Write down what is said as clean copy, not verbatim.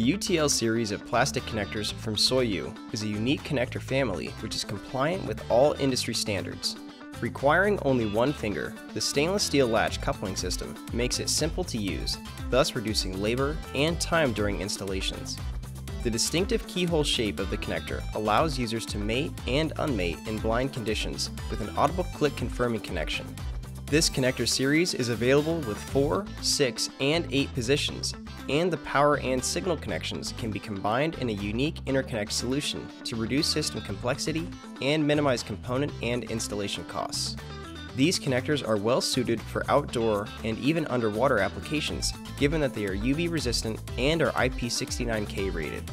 The UTL series of plastic connectors from Souriau is a unique connector family which is compliant with all industry standards. Requiring only one finger, the stainless steel latch coupling system makes it simple to use, thus reducing labor and time during installations. The distinctive keyhole shape of the connector allows users to mate and unmate in blind conditions with an audible click confirming connection. This connector series is available with 4, 6, and 8 positions, and the power and signal connections can be combined in a unique interconnect solution to reduce system complexity and minimize component and installation costs. These connectors are well suited for outdoor and even underwater applications, given that they are UV resistant and are IP69K rated.